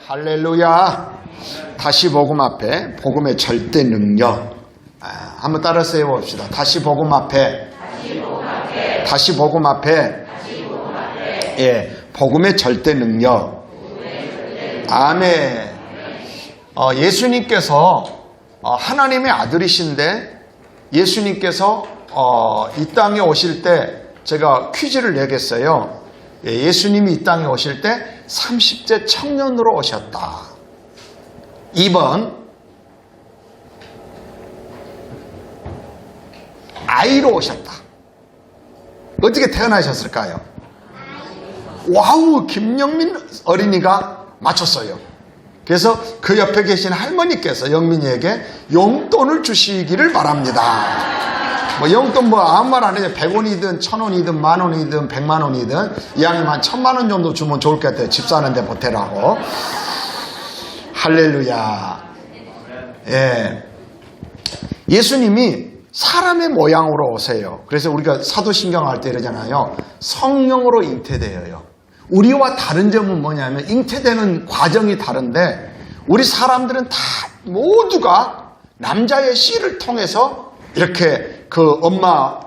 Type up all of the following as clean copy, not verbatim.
할렐루야. 다시 복음 앞에 복음의 절대 능력. 한번 따라 세워봅시다. 다시 복음 앞에. 다시 복음 앞에. 예, 복음의 절대 능력. 아멘. 예수님께서 하나님의 아들이신데 예수님께서 이 땅에 오실 때 제가 퀴즈를 내겠어요. 예수님이 이 땅에 오실 때 30세 청년으로 오셨다. 2번 아이로 오셨다. 어떻게 태어나셨을까요? 와우, 김영민 어린이가 맞췄어요. 그래서 그 옆에 계신 할머니께서 영민이에게 용돈을 주시기를 바랍니다. 용돈 아무 말 안 해요. 100원이든 1000원이든 10,000원이든 100만원이든 이왕이면 한 1000만원 정도 주면 좋을 것 같아요. 집 사는데 보태라고. 할렐루야. 예. 예수님이 사람의 모양으로 오세요. 그래서 우리가 사도신경 할 때 이러잖아요. 성령으로 잉태되어요. 우리와 다른 점은 뭐냐면 잉태되는 과정이 다른데 우리 사람들은 다 모두가 남자의 씨를 통해서 이렇게 그 엄마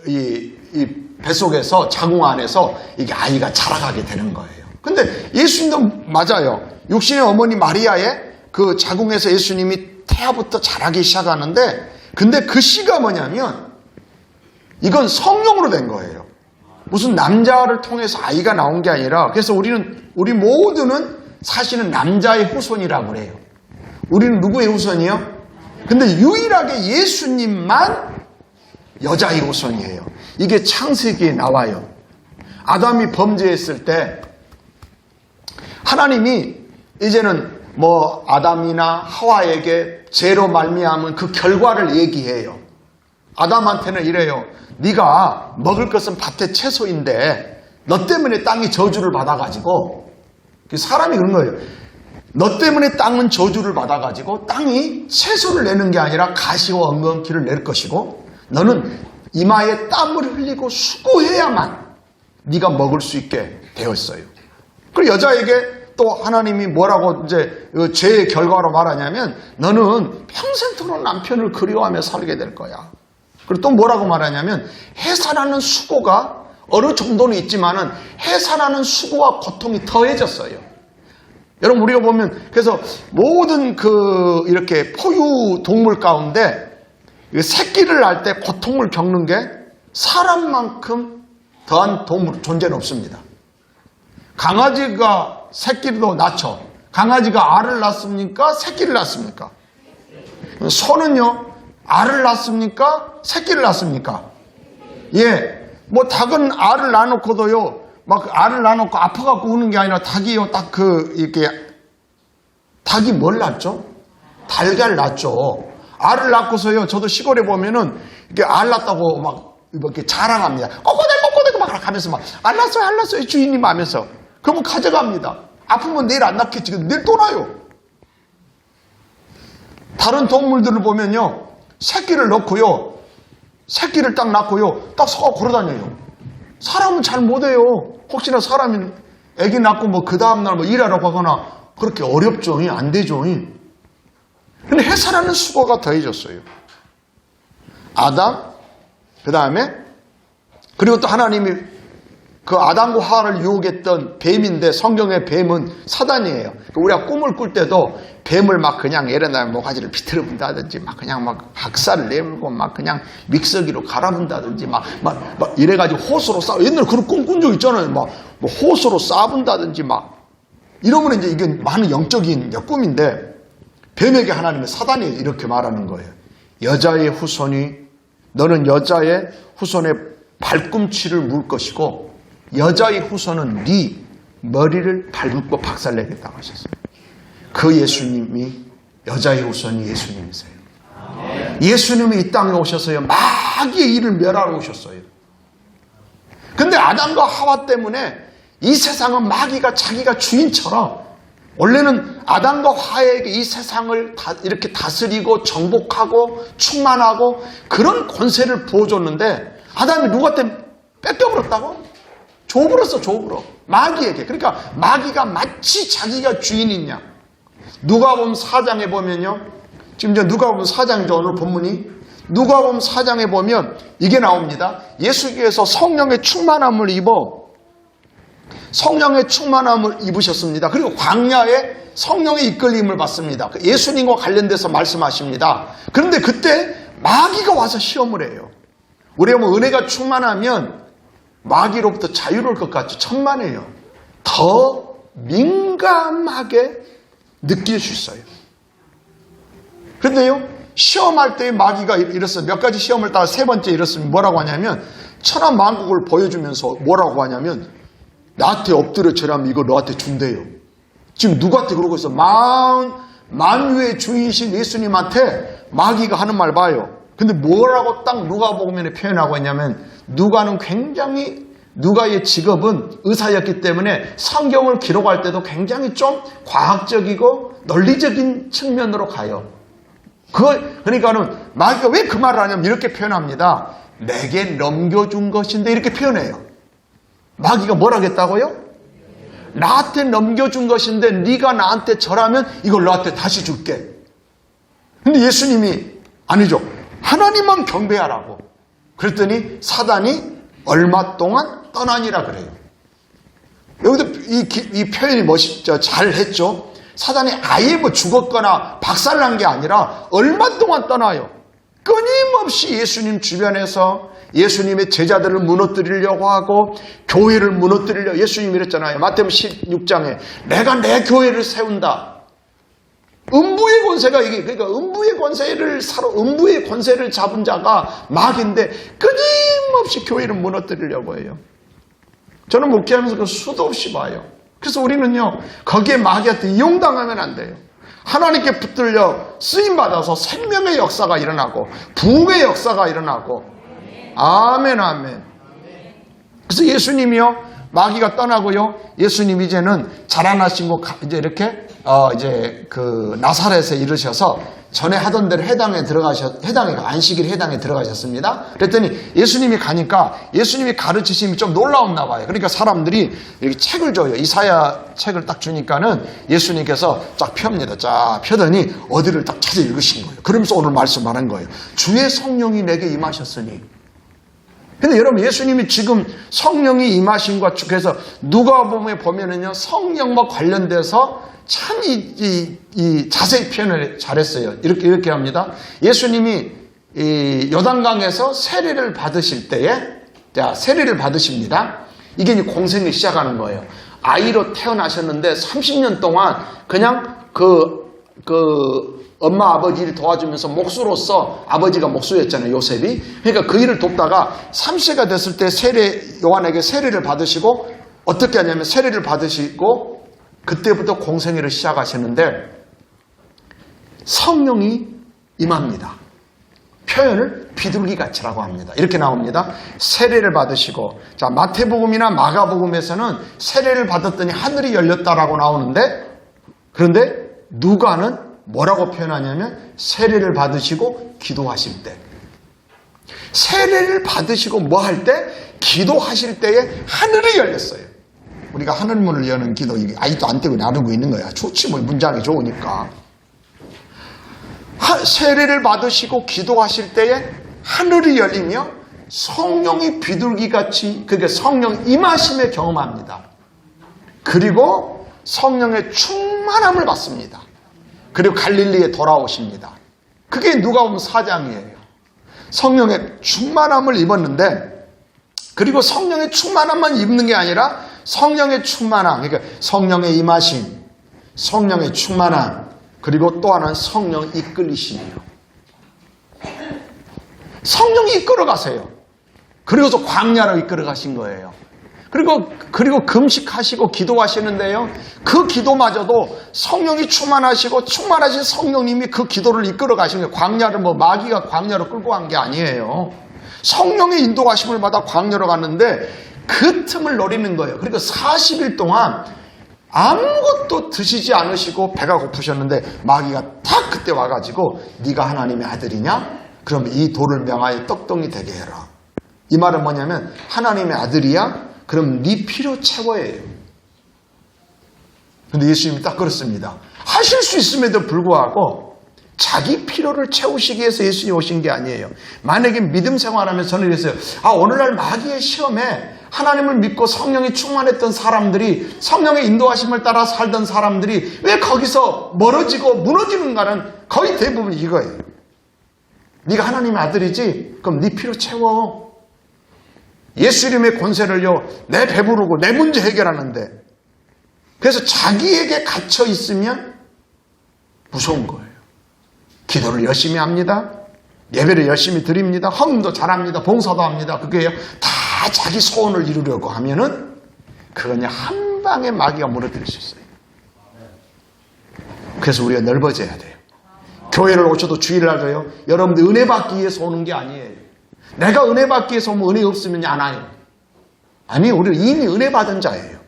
이 뱃속에서 자궁 안에서 이게 아이가 자라가게 되는 거예요. 근데 예수님도 맞아요. 육신의 어머니 마리아의 그 자궁에서 예수님이 태아부터 자라기 시작하는데 근데 그 씨가 뭐냐면 이건 성령으로 된 거예요. 무슨 남자를 통해서 아이가 나온 게 아니라 그래서 우리 모두는 사실은 남자의 후손이라고 그래요. 우리는 누구의 후손이요? 근데 유일하게 예수님만 여자의 후손이에요. 이게 창세기에 나와요. 아담이 범죄했을 때 하나님이 이제는 뭐 아담이나 하와에게 죄로 말미암은 그 결과를 얘기해요. 아담한테는 이래요. 네가 먹을 것은 밭의 채소인데 너 때문에 땅이 저주를 받아가지고 사람이 그런 거예요. 너 때문에 땅은 저주를 받아가지고 땅이 채소를 내는 게 아니라 가시와 엉겅퀴를 낼 것이고 너는 이마에 땀을 흘리고 수고해야만 네가 먹을 수 있게 되었어요. 그리고 여자에게 또 하나님이 뭐라고 이제 죄의 결과로 말하냐면 너는 평생토록 남편을 그리워하며 살게 될 거야. 그리고 또 뭐라고 말하냐면 해산하는 수고가 어느 정도는 있지만은 해산하는 수고와 고통이 더해졌어요. 여러분 우리가 보면 그래서 모든 이렇게 포유 동물 가운데 새끼를 낳을 때 고통을 겪는 게 사람만큼 더한 동물 존재는 없습니다. 강아지가 새끼도 낳죠. 강아지가 알을 낳습니까? 새끼를 낳습니까? 소는요, 알을 낳습니까? 새끼를 낳습니까? 예, 뭐 닭은 알을 낳아놓고도요, 막 알을 낳아놓고 아파갖고 우는 게 아니라 닭이요, 이렇게 닭이 뭘 낳죠? 달걀 낳죠. 알을 낳고서요, 저도 시골에 보면은 이렇게 알 낳았다고 막 이렇게 자랑합니다. 꼬꼬대꼬꼬대 막 하면서 막 알 낳았어요 주인님 하면서. 그러면 가져갑니다. 아프면 내일 안 낳겠지. 내일 또 나요. 다른 동물들을 보면요, 새끼를 넣고요, 새끼를 딱 낳고요, 딱 서가 걸어다녀요. 사람은 잘 못해요. 혹시나 사람이 애기 낳고 뭐 그 다음날 뭐 일하러 가거나 그렇게 어렵죠. 안 되죠. 근데 해산하는 수고가 더해졌어요. 아담, 그 다음에 그리고 또 하나님이 그 아담과 하와를 유혹했던 뱀인데 성경의 뱀은 사단이에요. 우리가 꿈을 꿀 때도 뱀을 막 그냥 예를 들면 모가지를 비틀어 본다든지 막 그냥 막 학살을 내물고 막 그냥 믹서기로 갈아본다든지 막 이래가지고 호수로 옛날에 그런 꿈 꾼 적 있잖아요. 막 뭐 호수로 쏴본다든지 막 이러면 이제 이게 많은 영적인 꿈인데 뱀에게 하나님은 사단이 이렇게 말하는 거예요. 여자의 후손이 너는 여자의 후손의 발꿈치를 물 것이고 여자의 후손은 네 머리를 밟고 박살내겠다고 하셨어요. 그 예수님이 여자의 후손이 예수님이세요. 예수님이 이 땅에 오셔서요. 마귀의 일을 멸하러 오셨어요. 근데 아담과 하와 때문에 이 세상은 마귀가 자기가 주인처럼 원래는 아담과 하와에게 이 세상을 이렇게 다스리고 정복하고 충만하고 그런 권세를 부어줬는데 아담이 누구한테 뺏겨버렸다고? 좁으로써 좁으로. 마귀에게. 그러니까 마귀가 마치 자기가 주인인 양. 누가복음 4장에 보면요. 지금 저 누가복음 4장이죠. 오늘 본문이. 누가복음 4장에 보면 이게 나옵니다. 예수께서 성령의 충만함을 입으셨습니다. 그리고 광야에 성령의 이끌림을 받습니다. 예수님과 관련돼서 말씀하십니다. 그런데 그때 마귀가 와서 시험을 해요. 우리가 은혜가 충만하면 마귀로부터 자유로울 것 같죠. 천만에요. 더 민감하게 느낄 수 있어요. 그런데요, 시험할 때 마귀가 이랬어요. 몇 가지 시험을 따라 세 번째 이랬으면 뭐라고 하냐면, 천하만국을 보여주면서 뭐라고 하냐면, 나한테 엎드려 절하면 이거 너한테 준대요. 지금 누구한테 그러고 있어? 만유의 주인이신 예수님한테 마귀가 하는 말 봐요. 근데 뭐라고 딱 누가복음에 표현하고 있냐면, 누가의 직업은 의사였기 때문에 성경을 기록할 때도 굉장히 좀 과학적이고 논리적인 측면으로 가요. 그러니까는 마귀가 왜 그 말을 하냐면 이렇게 표현합니다. 내게 넘겨준 것인데 이렇게 표현해요. 마귀가 뭘 하겠다고요? 나한테 넘겨준 것인데 네가 나한테 절하면 이걸 너한테 다시 줄게. 근데 예수님이 아니죠. 하나님만 경배하라고. 그랬더니 사단이 얼마 동안 떠나니라 그래요. 여기도 이 표현이 멋있죠. 잘했죠. 사단이 아예 죽었거나 박살난 게 아니라 얼마 동안 떠나요. 끊임없이 예수님 주변에서 예수님의 제자들을 무너뜨리려고 하고 교회를 무너뜨리려고 예수님이 이랬잖아요. 마태복음 16장에 내가 내 교회를 세운다. 음부의 권세가 이게 그러니까 음부의 권세를 잡은 자가 마귀인데 끊임없이 교회를 무너뜨리려고 해요. 저는 목회하면서 그 수도 없이 봐요. 그래서 우리는요 거기에 마귀한테 이용당하면 안 돼요. 하나님께 붙들려 쓰임받아서 생명의 역사가 일어나고 부흥의 역사가 일어나고 아멘 아멘. 그래서 예수님이요 마귀가 떠나고요 예수님 이제는 자라나신 곳 이제 이렇게 이제 그 나사렛에 이르셔서 전에 하던 대로 해당에 안식일 해당에 들어가셨습니다. 그랬더니 예수님이 가니까 예수님이 가르치심이 좀 놀라웠나 봐요. 그러니까 사람들이 이렇게 책을 줘요. 이사야 책을 딱 주니까는 예수님께서 쫙 펴입니다. 쫙 펴더니 어디를 딱 찾아 읽으신 거예요. 그러면서 오늘 말씀하는 거예요. 주의 성령이 내게 임하셨으니. 근데 여러분 예수님이 지금 성령이 임하신 것 그래서 누가복음에 보면은요 성령과 관련돼서 참 이 자세히 표현을 잘했어요. 이렇게 합니다. 예수님이 이 요단강에서 세례를 받으실 때에 세례를 받으십니다. 이게 이제 공생을 시작하는 거예요. 아이로 태어나셨는데 30년 동안 그냥 엄마 아버지를 도와주면서 목수로서 아버지가 목수였잖아요. 요셉이. 그러니까 그 일을 돕다가 30세가 됐을 때 요한에게 세례를 받으시고 어떻게 하냐면 세례를 받으시고 그때부터 공생애를 시작하시는데 성령이 임합니다. 표현을 비둘기같이라고 합니다. 이렇게 나옵니다. 세례를 받으시고 자 마태복음이나 마가복음에서는 세례를 받았더니 하늘이 열렸다라고 나오는데 그런데 누가는 뭐라고 표현하냐면 세례를 받으시고 기도하실 때 세례를 받으시고 뭐 할 때? 기도하실 때에 하늘이 열렸어요. 우리가 하늘문을 여는 기도 이게 아직도 안 떼고 나누고 있는 거야. 좋지 뭐 문장이 좋으니까. 세례를 받으시고 기도하실 때에 하늘이 열리며 성령이 비둘기같이 그게 성령 임하심을 경험합니다. 그리고 성령의 충만함을 받습니다. 그리고 갈릴리에 돌아오십니다. 그게 누가복음 4장이에요. 성령의 충만함을 입었는데 그리고 성령의 충만함만 입는 게 아니라 성령의 충만함, 그러니까 성령의 임하심, 성령의 충만함, 그리고 또 하나는 성령 이끌리심이에요. 성령이 이끌어 가세요. 그리고서 광야로 이끌어 가신 거예요. 그리고 금식하시고 기도하시는데요. 그 기도마저도 성령이 충만하시고 충만하신 성령님이 그 기도를 이끌어 가신 거예요. 광야를 마귀가 광야로 끌고 간 게 아니에요. 성령의 인도하심을 받아 광야로 갔는데 그 틈을 노리는 거예요. 그리고 40일 동안 아무것도 드시지 않으시고 배가 고프셨는데 마귀가 딱 그때 와가지고 네가 하나님의 아들이냐? 그럼 이 돌을 명하여 떡덩이 되게 해라. 이 말은 뭐냐면 하나님의 아들이야? 그럼 네 필요 채워예요. 근데 예수님이 딱 그렇습니다. 하실 수 있음에도 불구하고 자기 필요를 채우시기 위해서 예수님이 오신 게 아니에요. 만약에 믿음 생활하면서 저는 이랬어요. 오늘날 마귀의 시험에 하나님을 믿고 성령이 충만했던 사람들이, 성령의 인도하심을 따라 살던 사람들이 왜 거기서 멀어지고 무너지는가는 거의 대부분 이거예요. 네가 하나님의 아들이지? 그럼 네 필요 채워. 예수 이름의 권세를요, 내 배부르고 내 문제 해결하는데, 그래서 자기에게 갇혀 있으면 무서운 거예요. 기도를 열심히 합니다. 예배를 열심히 드립니다. 헌금도 잘합니다. 봉사도 합니다. 그게요, 다 자기 소원을 이루려고 하면은 그건 한 방에 마귀가 무너뜨릴 수 있어요. 그래서 우리가 넓어져야 돼요. 교회를 오셔도 주일을 하고요, 여러분들 은혜 받기 위해서 오는 게 아니에요. 내가 은혜 받기 위해서 오면 은혜 없으면 안 와요. 아니, 우리는 이미 은혜 받은 자예요.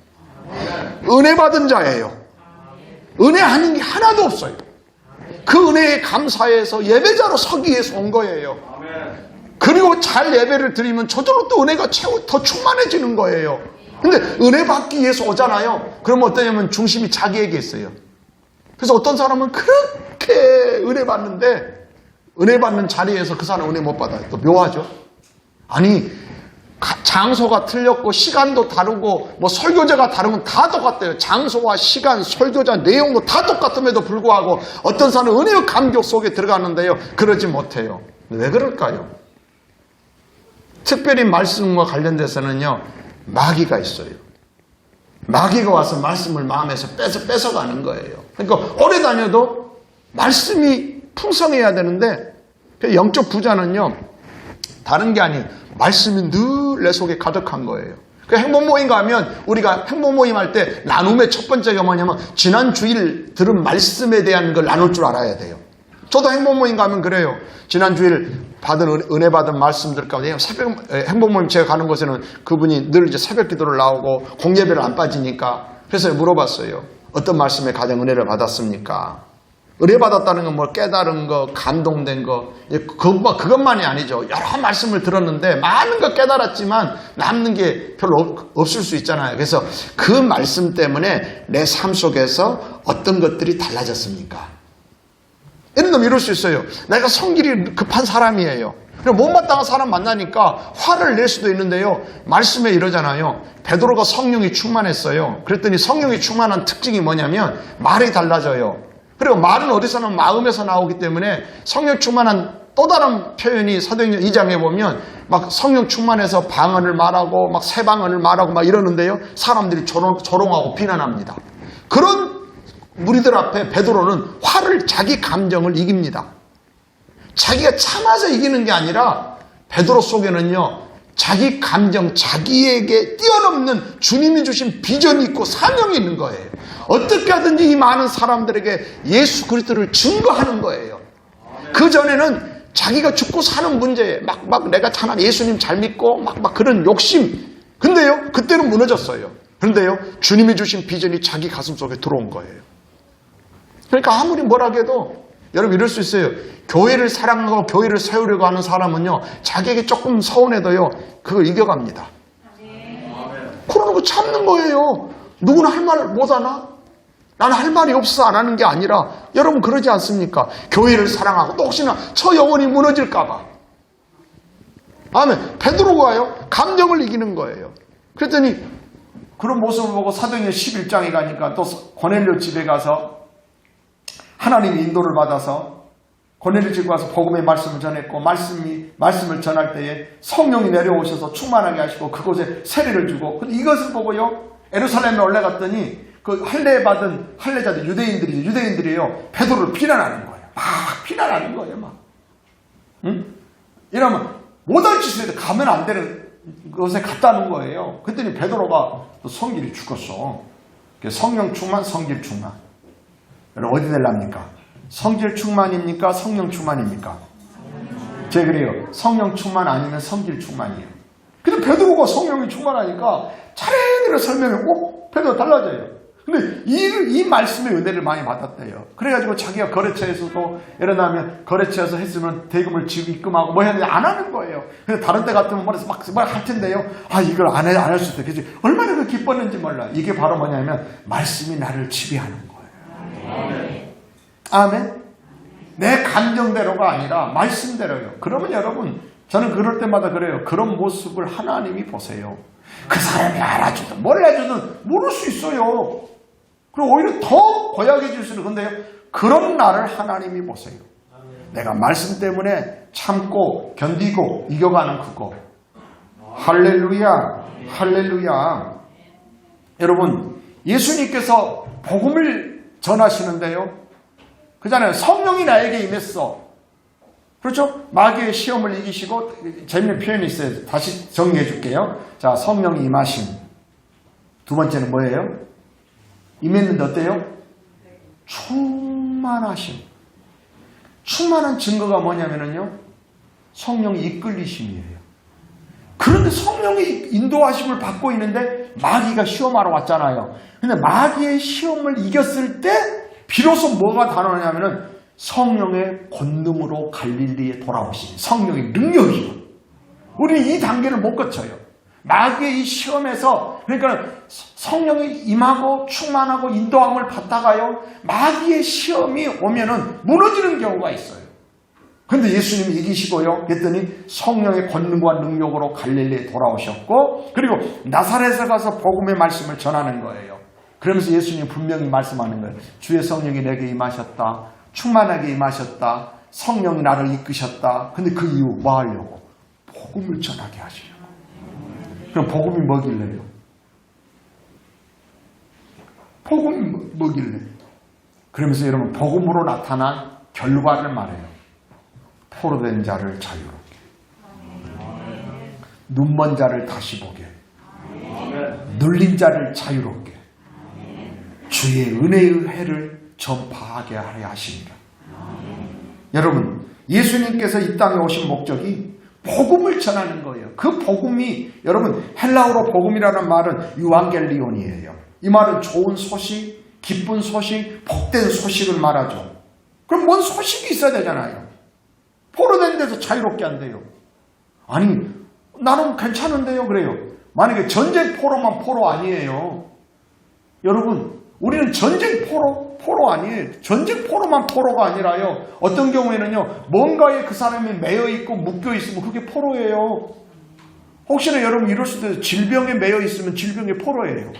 은혜 받은 자예요. 은혜 아닌 게 하나도 없어요. 그 은혜에 감사해서 예배자로 서기 위해서 온 거예요. 그리고 잘 예배를 드리면 저절로 또 은혜가 더 충만해지는 거예요. 근데 은혜 받기 위해서 오잖아요. 그러면 어떠냐면 중심이 자기에게 있어요. 그래서 어떤 사람은 그렇게 은혜 받는데 은혜 받는 자리에서 그 사람 은혜 못 받아요. 또 묘하죠. 아니, 장소가 틀렸고 시간도 다르고 뭐 설교자가 다르면 다 똑같아요. 장소와 시간, 설교자 내용도 다 똑같음에도 불구하고 어떤 사람은 은혜의 감격 속에 들어가는데요, 그러지 못해요. 왜 그럴까요? 특별히 말씀과 관련돼서는요, 마귀가 있어요. 마귀가 와서 말씀을 마음에서 뺏어가는 거예요. 그러니까 오래 다녀도 말씀이 풍성해야 되는데, 영적 부자는요, 다른 게 아니에요. 말씀이 늘 내 속에 가득한 거예요. 그 행복 모임 가면 우리가 행복 모임 할 때 나눔의 첫 번째가 뭐냐면 지난 주일 들은 말씀에 대한 걸 나눌 줄 알아야 돼요. 저도 행복 모임 가면 그래요. 지난 주일 받은 은혜 받은 말씀들 가운데 행복 모임 제가 가는 곳에는 그분이 늘 이제 새벽 기도를 나오고 공예배를 안 빠지니까 그래서 물어봤어요. 어떤 말씀에 가장 은혜를 받았습니까? 은혜 받았다는 건 뭐 깨달은 거, 감동된 거, 그것만이 아니죠. 여러 말씀을 들었는데 많은 거 깨달았지만 남는 게 별로 없을 수 있잖아요. 그래서 그 말씀 때문에 내 삶 속에서 어떤 것들이 달라졌습니까? 이런 놈 이럴 수 있어요. 내가 성질이 급한 사람이에요. 못마땅한 사람 만나니까 화를 낼 수도 있는데요, 말씀에 이러잖아요. 베드로가 성령이 충만했어요. 그랬더니 성령이 충만한 특징이 뭐냐면 말이 달라져요. 그리고 말은 어디서 나오면 마음에서 나오기 때문에 성령 충만한 또 다른 표현이 사도행전 2장에 보면 막 성령 충만해서 방언을 말하고 막 새 방언을 말하고 막 이러는데요, 사람들이 조롱하고 비난합니다. 그런 무리들 앞에 베드로는 화를, 자기 감정을 이깁니다. 자기가 참아서 이기는 게 아니라 베드로 속에는요, 자기 감정, 자기에게 뛰어넘는 주님이 주신 비전이 있고 사명이 있는 거예요. 어떻게 하든지 이 많은 사람들에게 예수 그리스도를 증거하는 거예요. 그 전에는 자기가 죽고 사는 문제에 막 내가 하나 예수님 잘 믿고 막 그런 욕심. 근데요, 그때는 무너졌어요. 그런데요, 주님이 주신 비전이 자기 가슴 속에 들어온 거예요. 그러니까 아무리 뭐라고 해도 여러분 이럴 수 있어요. 교회를 사랑하고 교회를 세우려고 하는 사람은요, 자기에게 조금 서운해도요, 그걸 이겨갑니다. 그러는 거 참는 거예요. 누구는 할 말을 못하나? 나는 할 말이 없어 안 하는 게 아니라 여러분 그러지 않습니까? 교회를 사랑하고 또 혹시나 저 영혼이 무너질까 봐. 아멘. 베드로가요, 감정을 이기는 거예요. 그랬더니 그런 모습을 보고 사도행전 11장에 가니까 또 고넬료 집에 가서 하나님의 인도를 받아서 고넬료 집에 가서 복음의 말씀을 전했고, 말씀을 전할 때에 성령이 내려오셔서 충만하게 하시고 그곳에 세례를 주고, 근데 이것을 보고요, 예루살렘에 올라갔더니 그 할례 받은 할례자들 유대인들이요, 베드로를 비난하는 거예요. 막 비난하는 거예요, 막. 응? 이러면 못할 짓을 해도 가면 안 되는 것에 갔다는 거예요. 그랬더니 베드로가 또 성질이 죽었어. 성령 충만, 성질 충만. 여러분 어디 될랍니까? 성질 충만입니까? 성령 충만입니까? 제가 그래요. 성령 충만 아니면 성질 충만이에요. 근데 베드로가 성령이 충만하니까 차례대로 설명해. 베드로 달라져요. 근데 이 말씀의 은혜를 많이 받았대요. 그래가지고 자기가 거래처에서도 예를 들면 거래처에서 했으면 대금을 지금 입금하고 뭐 해야 되는데 안 하는 거예요. 근데 다른 때 같으면 막 할 텐데요. 아, 이걸 안 할 수 있다. 그래서 얼마나 그 기뻤는지 몰라. 이게 바로 뭐냐면 말씀이 나를 지배하는 거예요. 아멘. 내 감정대로가 아니라 말씀대로요. 그러면 여러분, 저는 그럴 때마다 그래요. 그런 모습을 하나님이 보세요. 그 사람이 알아주든 몰라주든 모를 수 있어요. 그리고 오히려 더 고약해질 수 있는 건데요. 그런 나를 하나님이 보세요. 내가 말씀 때문에 참고 견디고 이겨가는 그거. 할렐루야, 할렐루야. 여러분, 예수님께서 복음을 전하시는데요. 그잖아요. 성령이 나에게 임했어. 그렇죠? 마귀의 시험을 이기시고, 재밌는 표현이 있어요. 다시 정리해 줄게요. 자, 성령이 임하심. 두 번째는 뭐예요? 임했는데 어때요? 충만하심. 충만한 증거가 뭐냐면요. 성령이 이끌리심이에요. 그런데 성령이 인도하심을 받고 있는데 마귀가 시험하러 왔잖아요. 근데 마귀의 시험을 이겼을 때 비로소 뭐가 단언하냐면은 성령의 권능으로 갈릴리에 돌아오신 성령의 능력이요. 우리는 이 단계를 못 거쳐요. 마귀의 이 시험에서 그러니까 성령이 임하고 충만하고 인도함을 받다가요. 마귀의 시험이 오면은 무너지는 경우가 있어요. 그런데 예수님이 이기시고요. 그랬더니 성령의 권능과 능력으로 갈릴리에 돌아오셨고 그리고 나사렛에 가서 복음의 말씀을 전하는 거예요. 그러면서 예수님이 분명히 말씀하는 거예요. 주의 성령이 내게 임하셨다. 충만하게 임하셨다. 성령이 나를 이끄셨다. 근데 그 이후 뭐 하려고? 복음을 전하게 하시려고. 그럼 복음이 뭐길래요? 복음이 뭐길래? 그러면서 여러분 복음으로 나타난 결과를 말해요. 포로된 자를 자유롭게. 눈먼 자를 다시 보게. 눌린 자를 자유롭게. 주의 은혜의 해를 전파하게 하려 하십니다. 여러분, 예수님께서 이 땅에 오신 목적이 복음을 전하는 거예요. 그 복음이 여러분 헬라어로 복음이라는 말은 유앙겔리온이에요. 이 말은 좋은 소식, 기쁜 소식, 복된 소식을 말하죠. 그럼 뭔 소식이 있어야 되잖아요. 포로된 데서 자유롭게 한대요. 아니 나는 괜찮은데요. 그래요. 만약에 전쟁 포로만 포로 아니에요. 여러분 우리는 전쟁 포로 아니에요. 전쟁 포로만 포로가 아니라요. 어떤 경우에는요. 뭔가에 그 사람이 매여 있고 묶여 있으면 그게 포로예요. 혹시나 여러분 이럴 수도 있어요. 질병에 매여 있으면 질병의 포로예요.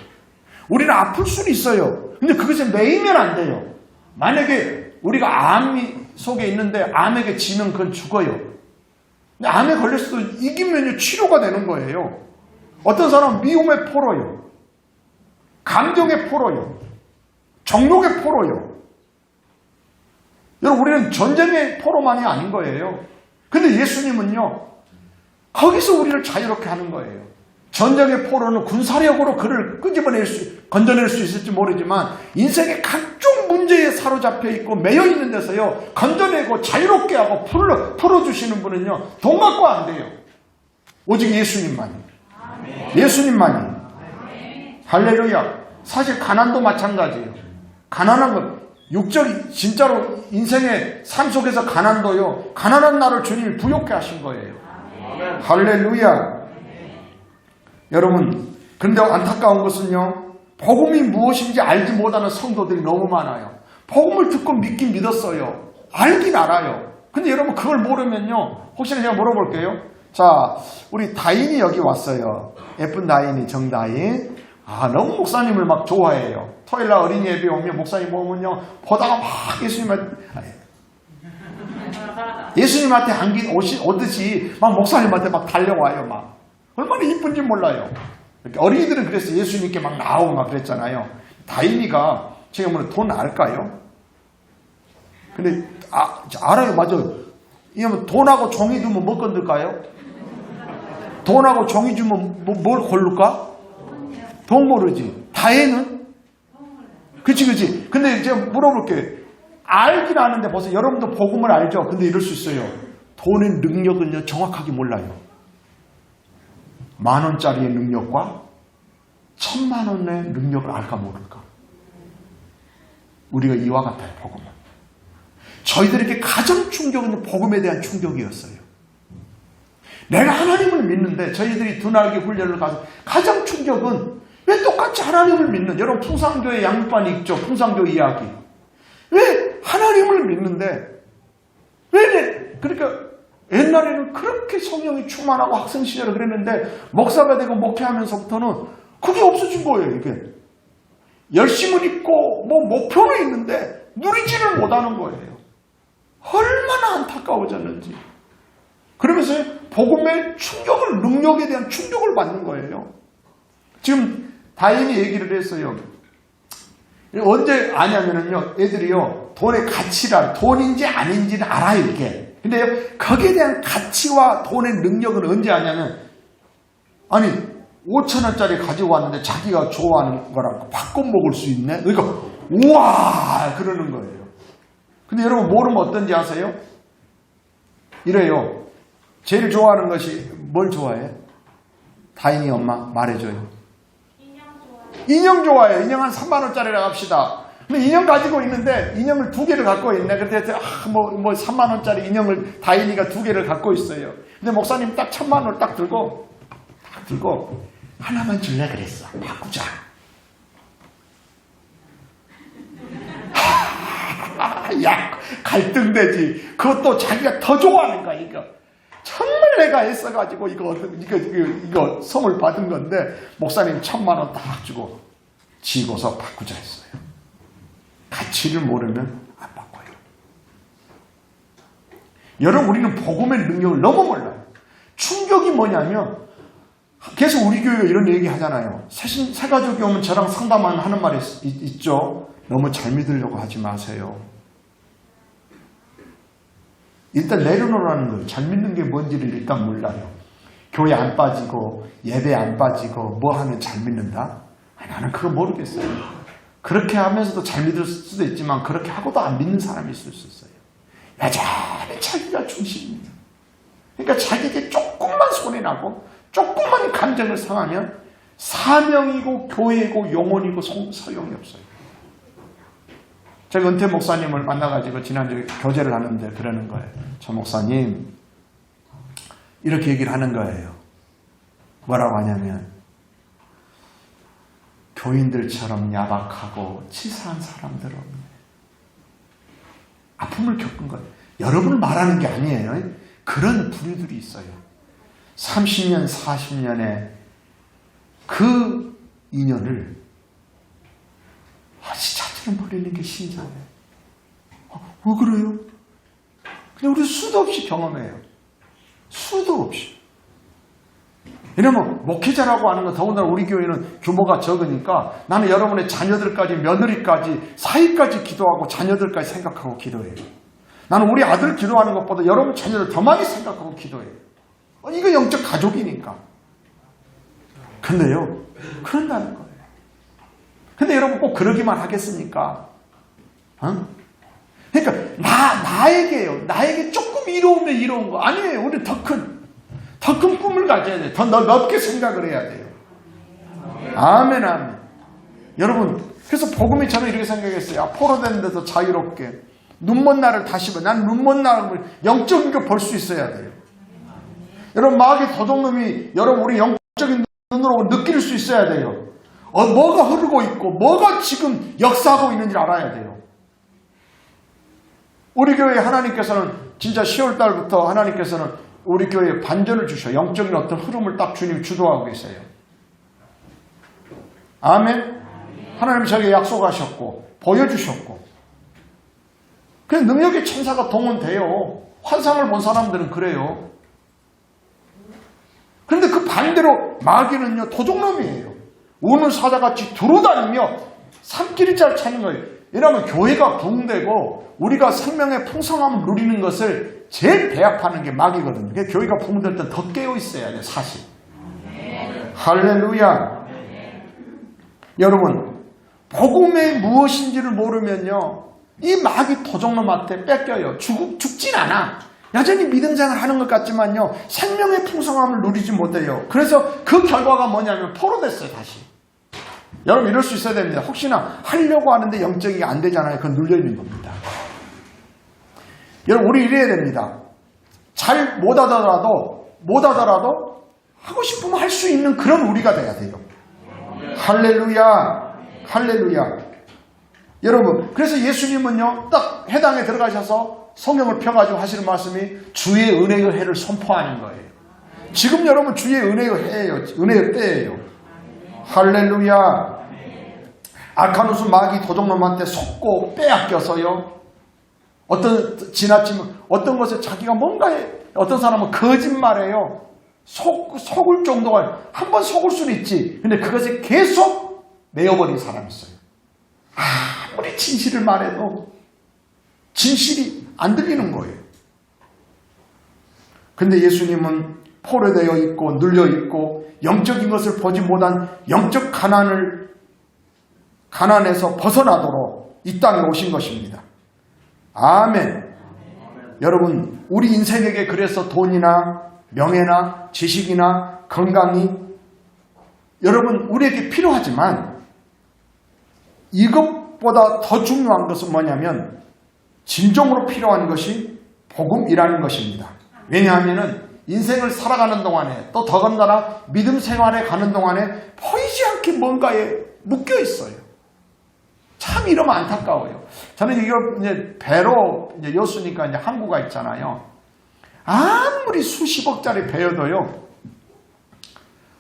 우리는 아플 수는 있어요. 근데 그것에 매이면 안 돼요. 만약에 우리가 암 속에 있는데 암에게 지면 그건 죽어요. 근데 암에 걸렸어도 이기면요 치료가 되는 거예요. 어떤 사람은 미움의 포로요. 감정의 포로요. 정욕의 포로요. 여러분 우리는 전쟁의 포로만이 아닌 거예요. 근데 예수님은요. 거기서 우리를 자유롭게 하는 거예요. 전쟁의 포로는 군사력으로 그를 건져낼 수 있을지 모르지만 인생의 각종 문제에 사로잡혀 있고 매여 있는 데서요. 건져내고 자유롭게 하고 풀어주시는 분은요. 돈 갖고 안 돼요. 오직 예수님만이. 예수님만이. 할렐루야. 사실 가난도 마찬가지예요. 가난한 것, 육적 진짜로 인생의 삶 속에서 가난도요. 가난한 나를 주님이 부욕해 하신 거예요. 할렐루야. 여러분, 그런데 안타까운 것은요. 복음이 무엇인지 알지 못하는 성도들이 너무 많아요. 복음을 듣고 믿긴 믿었어요. 알긴 알아요. 근데 여러분 그걸 모르면요. 혹시나 제가 물어볼게요. 자, 우리 다인이 여기 왔어요. 예쁜 다인이 정다인. 아, 너무 목사님을 막 좋아해요. 토요일날 어린이 예배 오면 목사님 보면요. 보다가 막 예수님한테 안긴 오듯이 막 목사님한테 막 달려와요. 막. 얼마나 이쁜지 몰라요. 어린이들은 그랬어요. 예수님께 막 나오고 막 그랬잖아요. 다인이가 제가 보면 돈 알까요? 근데 알아요. 맞아요. 이러면 돈하고 종이 주면 뭐 건들까요? 돈하고 종이 주면 뭘 고를까? 돈 모르지. 다혜는? 그치. 근데 제가 물어볼게요. 알긴 아는데 벌써 여러분도 복음을 알죠? 근데 이럴 수 있어요. 돈의 능력은요, 정확하게 몰라요. 10,000원짜리의 능력과 1,000,000원의 능력을 알까 모를까? 우리가 이와 같아요. 복음은. 저희들에게 가장 충격은 복음에 대한 충격이었어요. 내가 하나님을 믿는데 저희들이 두날개 훈련을 가서 가장 충격은 왜 똑같이 하나님을 믿는, 여러분 풍산교회 양육반이 있죠. 풍산교 이야기. 왜 하나님을 믿는데 그러니까 옛날에는 그렇게 성령이 충만하고 학생 시절에 그랬는데 목사가 되고 목회하면서부터는 그게 없어진 거예요. 이게 열심은 있고 뭐 목표는 있는데 누리지를 못하는 거예요. 얼마나 안타까워졌는지. 그러면서 복음의 충격을, 능력에 대한 충격을 받는 거예요. 지금 다인이 얘기를 했어요. 언제 아냐면은요, 애들이요, 돈의 가치라, 돈인지 아닌지는 알아요, 이게. 근데요, 거기에 대한 가치와 돈의 능력은 언제 아냐면, 아니, 5,000원짜리 가지고 왔는데 자기가 좋아하는 거랑 바꿔 먹을 수 있네? 그러니까, 우와! 그러는 거예요. 근데 여러분, 모르면 어떤지 아세요? 이래요. 제일 좋아하는 것이 뭘 좋아해? 다인이 엄마 말해줘요. 인형 좋아해요. 인형 한 3만원짜리라고 합시다. 근데 인형 가지고 있는데 인형을 2개를 갖고 있네. 그래서 뭐 3만원짜리 인형을 다인이가 2개를 갖고 있어요. 근데 목사님 딱 1,000만원을 딱 들고 하나만 줄래 그랬어. 바꾸자. 야, 갈등되지. 그것도 자기가 더 좋아하는 거야, 이거. 정말 내가 했어가지고 이거 선물 받은 건데 목사님 1,000만원 딱 주고 지고서 바꾸자 했어요. 가치를 모르면 안 바꿔요. 여러분, 우리는 복음의 능력을 너무 몰라요. 충격이 뭐냐면 계속 우리 교회가 이런 얘기 하잖아요. 새가족이 오면 저랑 상담하는 말이 있죠. 너무 잘 믿으려고 하지 마세요. 일단 내려놓으라는 거예요. 잘 믿는 게 뭔지를 일단 몰라요. 교회 안 빠지고 예배 안 빠지고 뭐 하면 잘 믿는다? 아니, 나는 그거 모르겠어요. 그렇게 하면서도 잘 믿을 수도 있지만 그렇게 하고도 안 믿는 사람이 있을 수 있어요. 여전히 자기가 중심입니다. 그러니까 자기에게 조금만 손해나고 조금만 감정을 상하면 사명이고 교회이고 영혼이고 소용이 없어요. 제가 은퇴 목사님을 만나가지고 지난주에 교제를 하는데 그러는 거예요. 저 목사님 이렇게 얘기를 하는 거예요. 뭐라고 하냐면 교인들처럼 야박하고 치사한 사람들은 아픔을 겪은 거예요. 여러분을 말하는 게 아니에요. 그런 부류들이 있어요. 30년, 40년의 그 인연을 시차처럼 버리는 게 신자예요. 왜 그래요? 그냥 우리 수도 없이 경험해요. 수도 없이. 왜냐면 목회자라고 하는 건 더군다나 우리 교회는 규모가 적으니까 나는 여러분의 자녀들까지, 며느리까지, 사위까지 기도하고 자녀들까지 생각하고 기도해요. 나는 우리 아들 기도하는 것보다 여러분 자녀를 더 많이 생각하고 기도해요. 이거 영적 가족이니까. 근데요, 그런다는 거예요. 근데 여러분 꼭 그러기만 하겠습니까? 그러니까 나에게요. 나에게 조금 이로우면 이로운 거 아니에요. 우리 더 큰 꿈을 가져야 돼요. 더 넓게 생각을 해야 돼요. 아멘, 아멘. 여러분, 그래서 복음이 저는 이렇게 생각했어요. 포로된 데서 자유롭게 눈먼 나를 다시 봐. 난 눈먼 나를 영적인 거 볼 수 있어야 돼요. 여러분, 마귀 도둑놈이 여러분 우리 영적인 눈으로 느낄 수 있어야 돼요. 뭐가 흐르고 있고 뭐가 지금 역사하고 있는지 알아야 돼요. 우리 교회 하나님께서는 진짜 10월 달부터 하나님께서는 우리 교회에 반전을 주셔. 영적인 어떤 흐름을 딱 주님 주도하고 계세요. 아멘. 하나님 저에게 약속하셨고 보여주셨고 그 능력의 천사가 동원돼요. 환상을 본 사람들은 그래요. 그런데 그 반대로 마귀는요, 도둑놈이에요. 우는 사자같이 두루다니며 산길을 잘 찾는 거예요. 왜냐하면 교회가 부흥되고 우리가 생명의 풍성함을 누리는 것을 제일 배합하는 게 마귀거든요. 그러니까 교회가 부흥될 때 더 깨어 있어야 돼요, 사실. 할렐루야. 여러분, 복음이 무엇인지를 모르면요, 이 마귀 도둑놈한테 뺏겨요. 죽진 않아. 여전히 믿음 생활을 하는 것 같지만요, 생명의 풍성함을 누리지 못해요. 그래서 그 결과가 뭐냐면 포로됐어요, 다시. 여러분 이럴 수 있어야 됩니다. 혹시나 하려고 하는데 영적이 안 되잖아요. 그건 눌려있는 겁니다. 여러분 우리 이래야 됩니다. 잘 못하더라도 하고 싶으면 할 수 있는 그런 우리가 돼야 돼요. 할렐루야. 할렐루야. 여러분 그래서 예수님은요 딱 해당에 들어가셔서 성경을 펴가지고 하시는 말씀이 주의 은혜의 해를 선포하는 거예요. 지금 여러분 주의 은혜의 해예요. 은혜의 때예요. 할렐루야. 아카누스 마귀 도적놈한테 속고 빼앗겨서요. 지나치면 어떤 것에 자기가 뭔가에 어떤 사람은 거짓말해요. 속을 정도가 한 번 속을 수는 있지. 근데 그것에 계속 내어버린 사람이 있어요. 아무리 진실을 말해도 진실이 안 들리는 거예요. 근데 예수님은 포로되어 있고 눌려 있고 영적인 것을 보지 못한 영적 가난에서 벗어나도록 이 땅에 오신 것입니다. 아멘. 여러분 우리 인생에게 그래서 돈이나 명예나 지식이나 건강이 여러분 우리에게 필요하지만 이것보다 더 중요한 것은 뭐냐면 진정으로 필요한 것이 복음이라는 것입니다. 왜냐하면 인생을 살아가는 동안에 또 더군다나 믿음 생활에 가는 동안에 보이지 않게 뭔가에 묶여 있어요. 참 이러면 안타까워요. 저는 이거 이제 배로 이제 여수니까 이제 항구가 있잖아요. 아무리 수십억짜리 배여도요.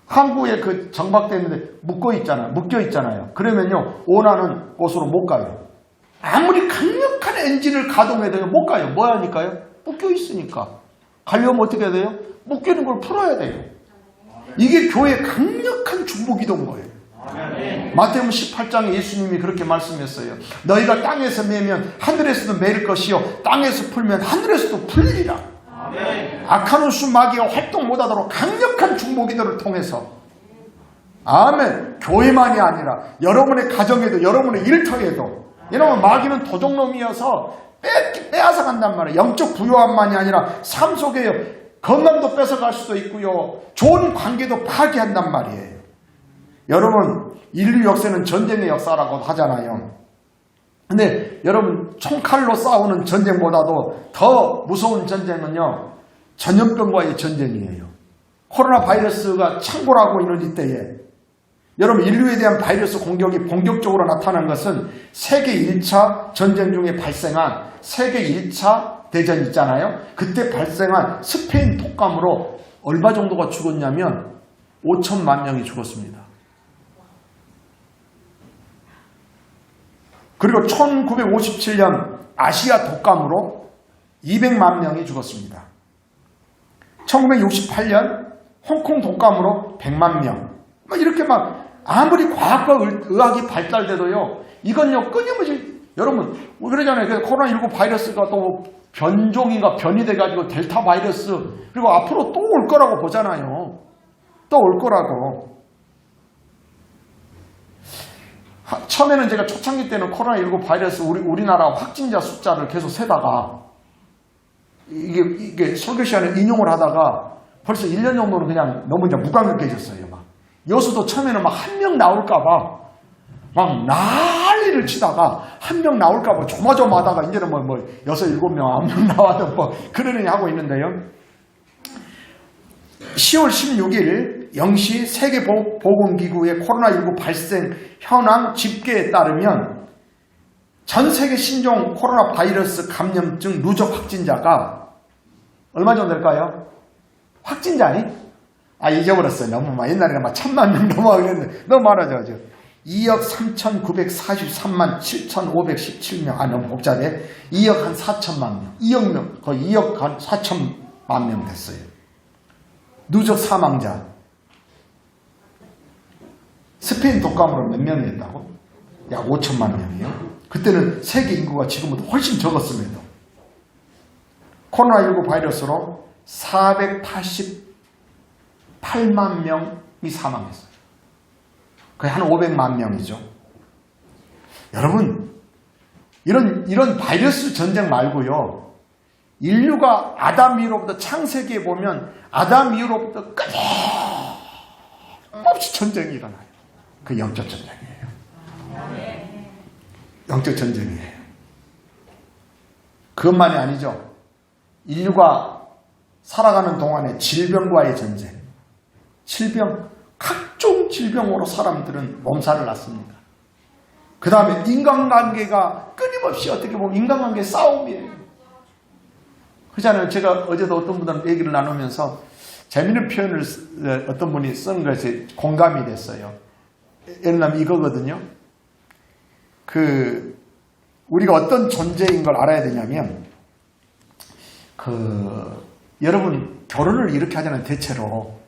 항구에 그 정박되어 있는데 묶여 있잖아요. 그러면요 원하는 곳으로 못 가요. 아무리 강력한 엔진을 가동해도 못 가요. 뭐 하니까요? 묶여 있으니까. 가려면 어떻게 해야 돼요? 묶이는 걸 풀어야 돼요. 이게 교회의 강력한 중보기도인 거예요. 마태복음 18장에 예수님이 그렇게 말씀했어요. 너희가 땅에서 매면 하늘에서도 매일 것이요 땅에서 풀면 하늘에서도 풀리리라. 아카누스 마귀가 활동 못하도록 강력한 중보기도를 통해서 아멘. 교회만이 아니라 여러분의 가정에도 여러분의 일터에도 여러분 마귀는 도적놈이어서 빼앗아 간단 말이에요. 영적 부요함만이 아니라 삶 속에 건강도 뺏어갈 수도 있고요. 좋은 관계도 파괴한단 말이에요. 여러분 인류 역사는 전쟁의 역사라고 하잖아요. 근데 여러분 총칼로 싸우는 전쟁보다도 더 무서운 전쟁은요. 전염병과의 전쟁이에요. 코로나 바이러스가 창궐하고 있는 이때에 여러분 인류에 대한 바이러스 공격이 본격적으로 나타난 것은 세계 1차 전쟁 중에 발생한 세계 1차 대전 있잖아요. 그때 발생한 스페인 독감으로 얼마 정도가 죽었냐면 5천만 명이 죽었습니다. 그리고 1957년 아시아 독감으로 200만 명이 죽었습니다. 1968년 홍콩 독감으로 100만 명. 이렇게 아무리 과학과 의학이 발달돼도요. 이건요 끊임없이 여러분 그러잖아요. 코로나19 바이러스가 또 변종인가 변이 돼가지고 델타 바이러스 그리고 앞으로 또 올 거라고 보잖아요. 또 올 거라고. 처음에는 제가 초창기 때는 코로나19 바이러스 우리나라 확진자 숫자를 계속 세다가 이게 설교 시간에 인용을 하다가 벌써 1년 정도는 그냥 너무 이제 무감각해졌어요. 여수도 처음에는 한 명 나올까봐 막 난리를 치다가 한 명 나올까봐 조마조마하다가 이제는 6, 7명, 9명 나와도 그러느니 하고 있는데요. 10월 16일 0시 세계보건기구의 코로나19 발생 현황 집계에 따르면 전 세계 신종 코로나 바이러스 감염증 누적 확진자가 얼마 정도 될까요? 확진자니? 잊어버렸어요. 너무 옛날에는 1000만 명 넘어가겠는데 너무 많아져. 2억 3,943만 7,517명. 너무 복잡해. 2억 한 4천만 명. 2억 명. 거의 2억 한 4천만 명 됐어요. 누적 사망자. 스페인 독감으로 몇 명이었다고? 약 5천만 명이에요. 그때는 세계 인구가 지금보다 훨씬 적었음에도 코로나19 바이러스로 488만 명이 사망했어요. 거의 한 500만 명이죠. 여러분, 이런 바이러스 전쟁 말고요. 인류가 아담 이후로부터 창세기에 보면 아담 이후로부터 끊임없이 전쟁이 일어나요. 그 영적 전쟁이에요. 영적 전쟁이에요. 그것만이 아니죠. 인류가 살아가는 동안에 질병과의 전쟁. 질병, 각종 질병으로 사람들은 몸살을 났습니다. 그 다음에 인간관계가 끊임없이 어떻게 보면 인간관계 싸움이에요. 그렇잖아요. 제가 어제도 어떤 분들은 얘기를 나누면서 재미있는 표현을 어떤 분이 쓴 것이 공감이 됐어요. 예를 들면 이거거든요. 우리가 어떤 존재인 걸 알아야 되냐면, 여러분, 결혼을 이렇게 하잖아요. 대체로.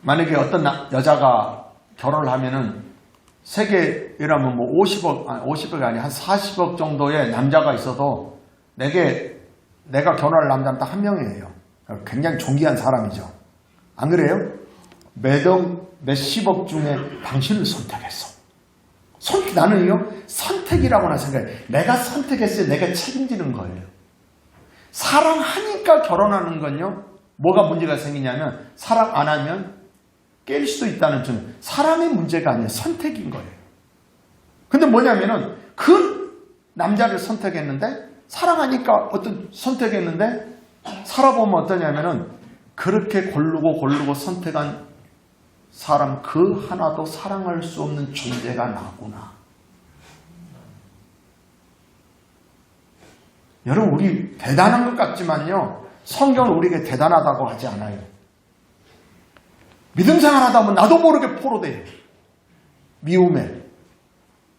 만약에 어떤 여자가 결혼을 하면은, 세계라면 뭐 50억이 아니, 한 40억 정도의 남자가 있어도, 내가 결혼할 남자는 딱 한 명이에요. 굉장히 존귀한 사람이죠. 안 그래요? 몇십억 중에 당신을 선택했어. 나는요, 선택이라고나 생각해요. 내가 선택했어요. 내가 책임지는 거예요. 사랑하니까 결혼하는 건요, 뭐가 문제가 생기냐면, 사랑 안 하면 깰 수도 있다는 점. 사람의 문제가 아니에요. 선택인 거예요. 근데 뭐냐면은, 그 남자를 선택했는데, 사랑하니까 선택했는데, 살아보면 어떠냐면은, 그렇게 고르고 선택한 사람 그 하나도 사랑할 수 없는 존재가 나구나. 여러분, 우리 대단한 것 같지만요, 성경은 우리에게 대단하다고 하지 않아요. 믿음 생활하다 보면 나도 모르게 포로돼요. 미움에,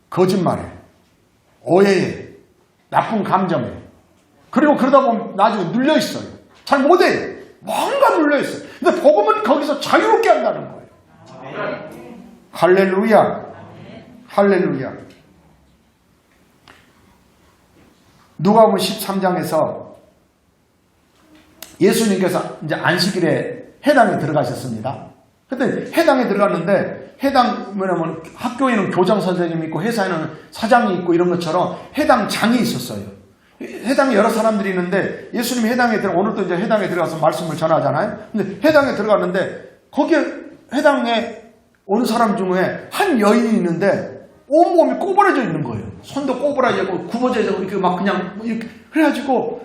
거짓말에, 오해에, 나쁜 감정에. 그리고 그러다 보면 나중에 눌려있어요. 잘 못해요. 뭔가 눌려있어요. 근데 복음은 거기서 자유롭게 한다는 거예요. 할렐루야. 할렐루야. 누가복음 13장에서 예수님께서 이제 안식일에 회당에 들어가셨습니다. 근데 회당에 들어갔는데, 뭐냐면 학교에는 교장 선생님이 있고 회사에는 사장이 있고 이런 것처럼 회당장이 있었어요. 회당에 여러 사람들이 있는데, 예수님이 오늘도 이제 회당에 들어가서 말씀을 전하잖아요. 근데 회당에 들어갔는데, 거기에 회당에 어느 사람 중에 한 여인이 있는데, 온몸이 꼬부라져 있는 거예요. 손도 꼬부라져 있고, 굽어져 있고, 이렇게 막 그냥, 이렇게. 그래가지고,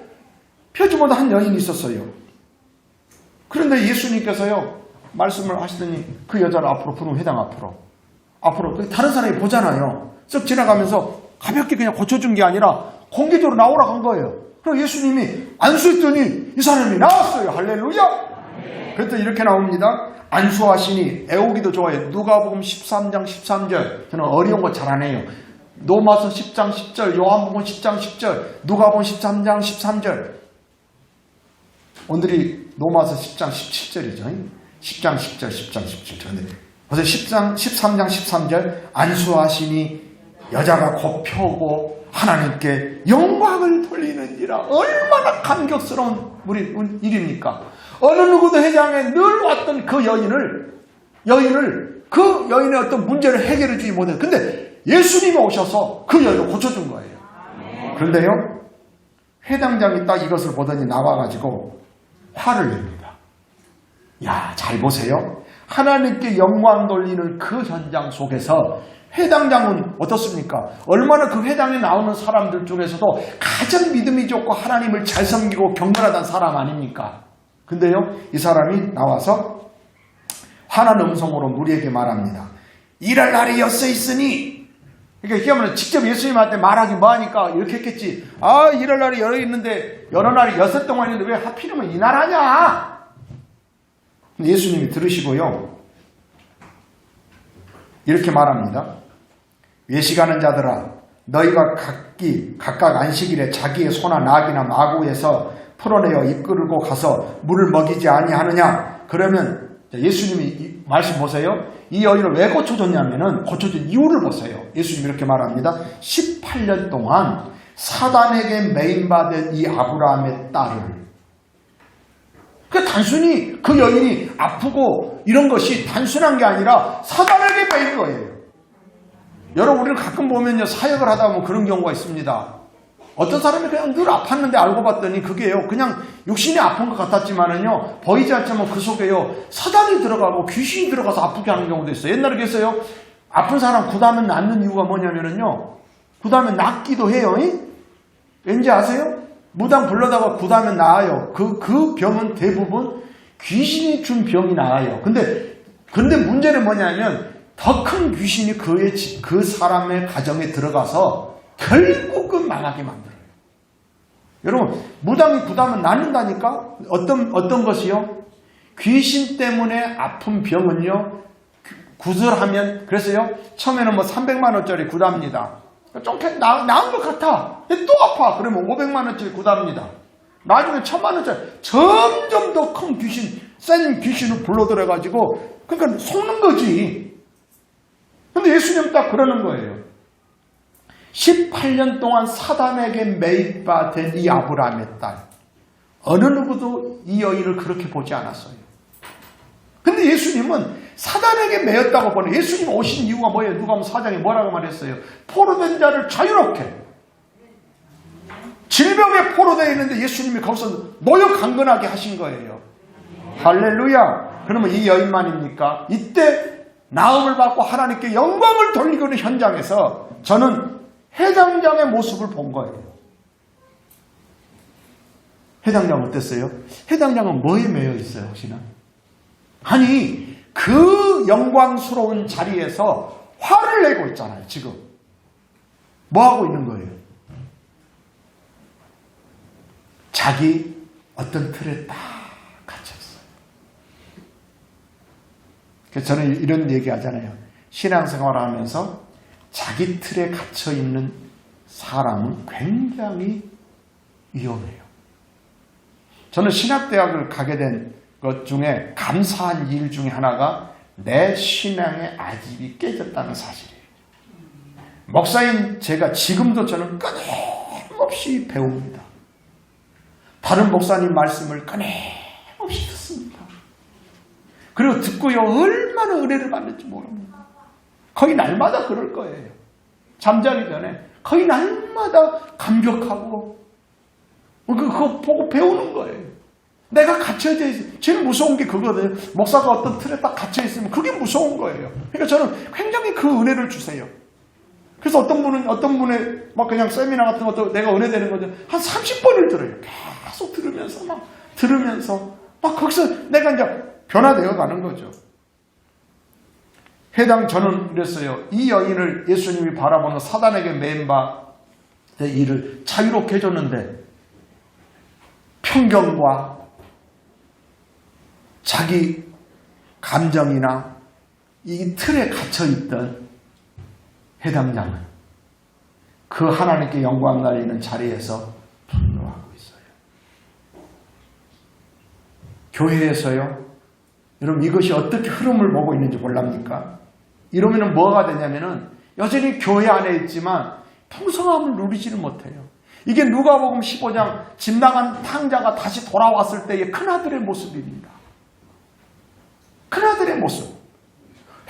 표지보다 한 여인이 있었어요. 그런데 예수님께서요, 말씀을 하시더니 그 여자를 앞으로 부르면 회당 앞으로. 다른 사람이 보잖아요. 쓱 지나가면서 가볍게 그냥 고쳐준 게 아니라 공개적으로 나오라고 한 거예요. 그럼 예수님이 안수했더니 이 사람이 나왔어요. 할렐루야! 그랬더니 이렇게 나옵니다. 안수하시니, 애우기도 좋아요. 누가복음 13장 13절. 저는 어려운 거 잘 안 해요. 로마서 10장 10절, 요한복음 10장 10절, 누가복음 13장 13절. 오늘이 로마서 10장 17절이죠. 10장 10절, 10장 17절. 그래서 13장 13절. 안수하시니 여자가 곧 펴고 하나님께 영광을 돌리는지라. 얼마나 감격스러운 일입니까? 어느 누구도 회장에 늘 왔던 그 여인을 그 여인의 어떤 문제를 해결해 주지 못해요. 근데 예수님이 오셔서 그 여인을 고쳐준 거예요. 그런데요, 회당장이 딱 이것을 보더니 나와가지고 화를 냅니다. 야, 잘 보세요. 하나님께 영광 돌리는 그 현장 속에서 회당장은 어떻습니까? 얼마나 그 회당에 나오는 사람들 중에서도 가장 믿음이 좋고 하나님을 잘 섬기고 경건하다는 사람 아닙니까? 근데요, 이 사람이 나와서 환한 음성으로 무리에게 말합니다. 일할 날이 엿새 있으니. 그러니까 이게 하면 직접 예수님한테 말하기 뭐하니까 이렇게 했겠지. 일할 날이 여러 날이 엿새 동안 있는데 왜 하필이면 이날 하냐? 예수님이 들으시고요, 이렇게 말합니다. 외식하는 자들아, 너희가 각각 안식일에 자기의 소나 낙이나 마구에서 풀어내어 이끌고 가서 물을 먹이지 아니하느냐? 그러면 예수님이 말씀 보세요. 이 여인을 왜 고쳐줬냐면은 고쳐준 이유를 보세요. 예수님이 이렇게 말합니다. 18년 동안 사단에게 매인받은 이 아브라함의 딸을. 단순히 그 여인이 아프고 이런 것이 단순한 게 아니라 사단에게 매인 거예요. 여러분, 우리는 가끔 보면요, 사역을 하다 보면 그런 경우가 있습니다. 어떤 사람이 그냥 늘 아팠는데 알고 봤더니 그게요, 그냥 육신이 아픈 것 같았지만은요, 보이지 않지만 그 속에요, 사단이 들어가고 귀신이 들어가서 아프게 하는 경우도 있어요. 옛날에 그랬어요. 아픈 사람 구다면 낫는 이유가 뭐냐면은요, 굿하면 낫기도 해요. 왠지 아세요? 무당 불러다가 굿하면 나아요. 그 병은 대부분 귀신이 준 병이 나아요. 근데 문제는 뭐냐면 더 큰 귀신이 그 사람의 가정에 들어가서 결국은 망하게 만들어요. 여러분, 무당이 굿하면 낫는다니까? 어떤 것이요? 귀신 때문에 아픈 병은요, 굿을 하면, 그래서요, 처음에는 300만 원짜리 굿합니다. 좀 나은 것 같아. 근데 또 아파. 그러면 500만 원짜리 굿합니다. 나중에 1000만 원짜리. 점점 더 큰 귀신, 센 귀신을 불러들여가지고, 그러니까 속는 거지. 근데 예수님 딱 그러는 거예요. 18년 동안 사단에게 매입받은 이 아브라함의 딸. 어느 누구도 이 여인을 그렇게 보지 않았어요. 근데 예수님은 사단에게 매였다고 보는, 예수님 오신 이유가 뭐예요? 누가 하면 4장에 뭐라고 말했어요? 포로된 자를 자유롭게. 질병에 포로되어 있는데 예수님이 거기서 노역강건하게 하신 거예요. 할렐루야. 그러면 이 여인만입니까? 이때 나음을 받고 하나님께 영광을 돌리고 있는 현장에서 저는 해당장의 모습을 본 거예요. 해당장 어땠어요? 해당장은 뭐에 매여 있어요, 혹시나? 아니, 그 영광스러운 자리에서 화를 내고 있잖아요, 지금. 뭐 하고 있는 거예요? 자기 어떤 틀에 딱 갇혔어요. 그래서 저는 이런 얘기 하잖아요. 신앙생활을 하면서 자기 틀에 갇혀있는 사람은 굉장히 위험해요. 저는 신학대학을 가게 된 것 중에 감사한 일 중에 하나가 내 신앙의 아집이 깨졌다는 사실이에요. 목사인 제가 지금도 저는 끊임없이 배웁니다. 다른 목사님 말씀을 끊임없이 듣습니다. 그리고 듣고요, 얼마나 은혜를 받는지 모릅니다. 거의 날마다 그럴 거예요. 잠자기 전에 거의 날마다 감격하고 그거 보고 배우는 거예요. 내가 갇혀져 있어요. 제일 무서운 게 그거거든요. 목사가 어떤 틀에 딱 갇혀 있으면 그게 무서운 거예요. 그러니까 저는 굉장히 그 은혜를 주세요. 그래서 어떤 분의 막 그냥 세미나 같은 것도 내가 은혜되는 거죠. 한 30번을 들어요. 계속 들으면서 막 거기서 내가 이제 변화되어 가는 거죠. 저는 그랬어요. 이 여인을 예수님이 바라보는 사단에게 매인바 일을 자유롭게 해줬는데 편견과 자기 감정이나 이 틀에 갇혀있던 해당장은 그 하나님께 영광 날리는 자리에서 분노하고 있어요. 교회에서요, 여러분 이것이 어떻게 흐름을 보고 있는지 몰랍니까? 이러면 뭐가 되냐면은 여전히 교회 안에 있지만 풍성함을 누리지는 못해요. 이게 누가복음 15장 집 나간 탕자가 다시 돌아왔을 때의 큰아들의 모습입니다. 큰아들의 모습.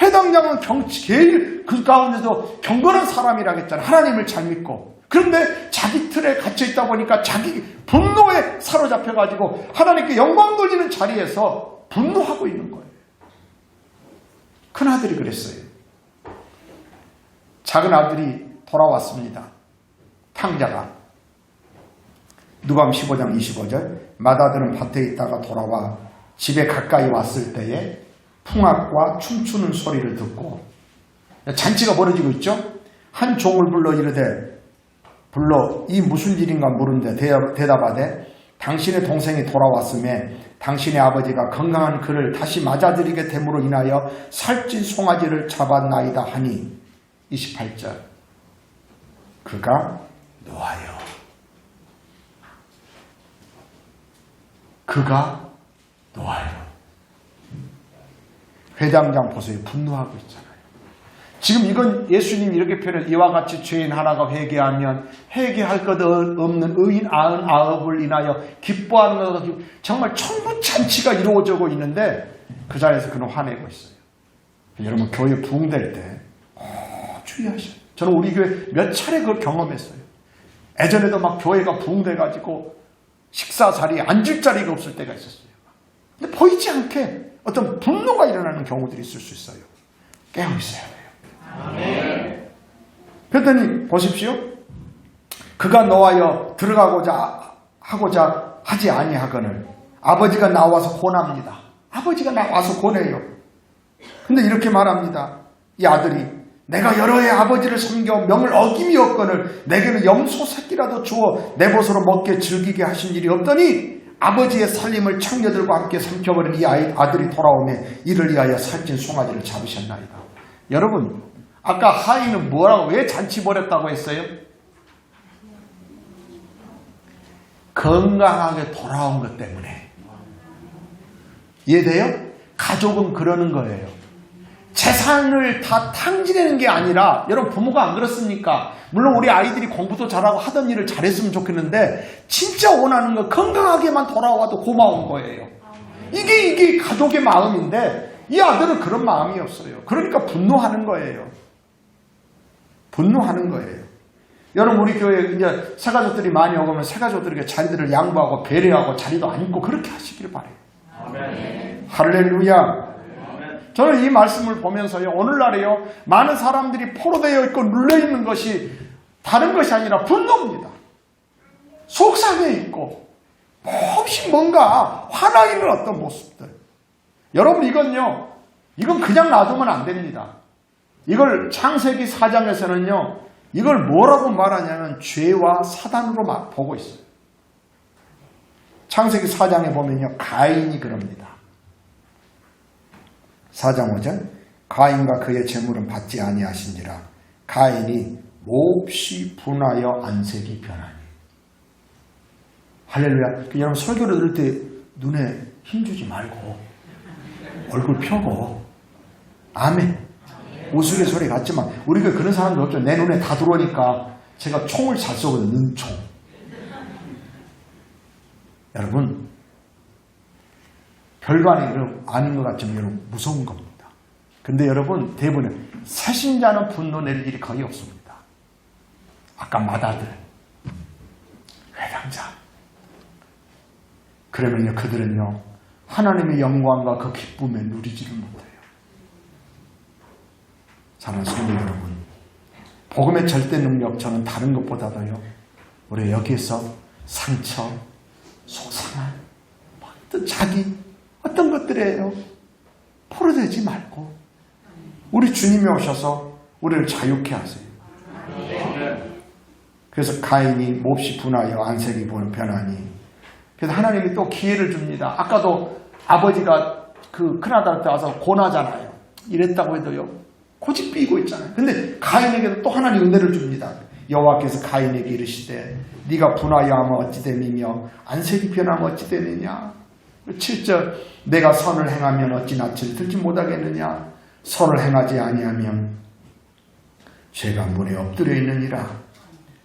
해당장은 제일 그 가운데서 경건한 사람이라겠잖아요. 하나님을 잘 믿고. 그런데 자기 틀에 갇혀있다 보니까 자기 분노에 사로잡혀가지고 하나님께 영광 돌리는 자리에서 분노하고 있는 거예요. 큰아들이 그랬어요. 작은 아들이 돌아왔습니다. 탕자가. 누가복음 15장 25절. 맏아들은 밭에 있다가 돌아와 집에 가까이 왔을 때에 풍악과 춤추는 소리를 듣고 잔치가 벌어지고 있죠. 한 종을 불러 이 무슨 일인가 물은데 대답하되 당신의 동생이 돌아왔음에 당신의 아버지가 건강한 그를 다시 맞아들이게 됨으로 인하여 살찐 송아지를 잡았나이다 하니 28절 그가 놓아요. 그가 놓아요. 회당장 보세요. 분노하고 있잖아요. 지금 이건 예수님이 이렇게 표현해서 이와 같이 죄인 하나가 회개하면 회개할 것 없는 의인 99을 인하여 기뻐하는 것과 정말 천부잔치가 이루어지고 있는데 그 자리에서 그는 화내고 있어요. 여러분 교회 부흥될 때 주의하셔요. 저는 우리 교회 몇 차례 그걸 경험했어요. 예전에도 막 교회가 부흥돼가지고 식사 자리에 앉을 자리가 없을 때가 있었어요. 근데 보이지 않게 어떤 분노가 일어나는 경우들이 있을 수 있어요. 깨어 있어야 돼요. 아멘. 그랬더니 보십시오. 그가 노하여 들어가고자 하고자 하지 아니하거늘 아버지가 나와서 권합니다. 아버지가 나와서 권해요. 근데 이렇게 말합니다. 이 아들이 내가 여러 해 아버지를 섬겨 명을 어김이 없거늘 내게는 염소 새끼라도 주어 내 벗으로 먹게 즐기게 하신 일이 없더니 아버지의 살림을 청녀들과 함께 삼켜버린 이 아들이 돌아오매 이를 위하여 살찐 송아지를 잡으셨나이다. 여러분, 아까 하인은 뭐라고 왜 잔치 벌였다고 했어요? 건강하게 돌아온 것 때문에. 이해돼요? 가족은 그러는 거예요. 재산을 다 탕진하는 게 아니라, 여러분 부모가 안 그렇습니까? 물론 우리 아이들이 공부도 잘하고 하던 일을 잘했으면 좋겠는데 진짜 원하는 거 건강하게만 돌아와도 고마운 거예요. 이게 가족의 마음인데 이 아들은 그런 마음이 없어요. 그러니까 분노하는 거예요. 분노하는 거예요. 여러분 우리 교회에 이제 새가족들이 많이 오면 새가족들에게 자리들을 양보하고 배려하고 자리도 앉고 그렇게 하시길 바래요. 아멘. 할렐루야. 저는 이 말씀을 보면서요, 오늘날에요, 많은 사람들이 포로되어 있고 눌려있는 것이 다른 것이 아니라 분노입니다. 속상해 있고, 몹시 뭔가 화나 있는 어떤 모습들. 여러분, 이건 그냥 놔두면 안 됩니다. 이걸 창세기 4장에서는요, 이걸 뭐라고 말하냐면 죄와 사단으로 막 보고 있어요. 창세기 4장에 보면요, 가인이 그럽니다. 4장 5절 가인과 그의 재물은 받지 아니하신지라 가인이 몹시 분하여 안색이 변하니. 할렐루야. 여러분 설교를 들을 때 눈에 힘주지 말고 얼굴 펴고 아멘. 우스갯소리 같지만 우리가 그런 사람도 없죠. 내 눈에 다 들어오니까 제가 총을 잘 쏘거든요. 눈총. 여러분 별거 아닌 것 같지만 여러분 무서운 겁니다. 근데 여러분 대부분 새신자는 분노 낼 일이 거의 없습니다. 아까 마다들, 회당자. 그러면요 그들은요 하나님의 영광과 그 기쁨에 누리지를 못해요. 사랑하는 성도 여러분, 복음의 절대 능력 저는 다른 것보다도요 우리 여기에서 상처, 속상한 어떤 것들이에요. 포로되지 말고 우리 주님이 오셔서 우리를 자유케 하세요. 그래서 가인이 몹시 분하여 안색이 변하니. 그래서 하나님이 또 기회를 줍니다. 아까도 아버지가 그 큰아들한테 와서 권하잖아요. 이랬다고 해도요 고집 삐고 있잖아요. 근데 가인에게도 또 하나님 은혜를 줍니다. 여호와께서 가인에게 이르시되 네가 분하여 하면 어찌 됨이며 안색이 변하면 어찌 되느냐. 7절 내가 선을 행하면 어찌 낯을 들지 못하겠느냐. 선을 행하지 아니하면 죄가 문에 엎드려 있느니라.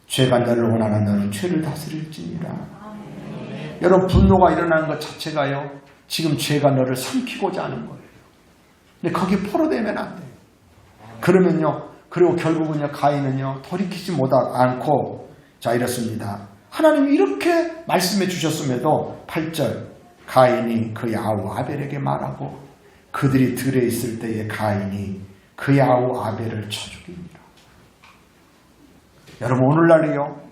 죄가 너를 원하는 너는 죄를 다스릴지니라. 여러분 분노가 일어나는 것 자체가요 지금 죄가 너를 삼키고자 하는 거예요. 근데 거기에 포로되면 안 돼요. 그러면요 그리고 결국은요 가인은요 돌이키지 않고 자 이렇습니다. 하나님이 이렇게 말씀해 주셨음에도 8절 가인이 그의 아우 아벨에게 말하고 그들이 들에 있을 때에 가인이 그의 아우 아벨을 쳐 죽입니다. 여러분 오늘날에요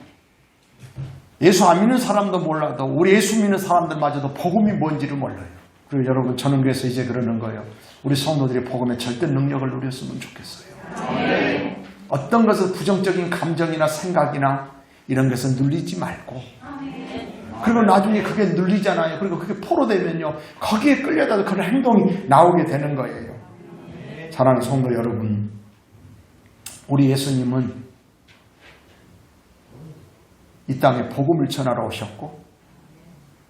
예수 안 믿는 사람도 몰라도 우리 예수 믿는 사람들마저도 복음이 뭔지를 몰라요. 그리고 여러분 저는 그래서 이제 그러는 거예요. 우리 성도들이 복음의 절대 능력을 누렸으면 좋겠어요. 어떤 것을 부정적인 감정이나 생각이나 이런 것은 눌리지 말고 그리고 나중에 그게 눌리잖아요. 그리고 그게 포로되면요 거기에 끌려다가 그런 행동이 나오게 되는 거예요. 사랑하는 성도 여러분, 우리 예수님은 이 땅에 복음을 전하러 오셨고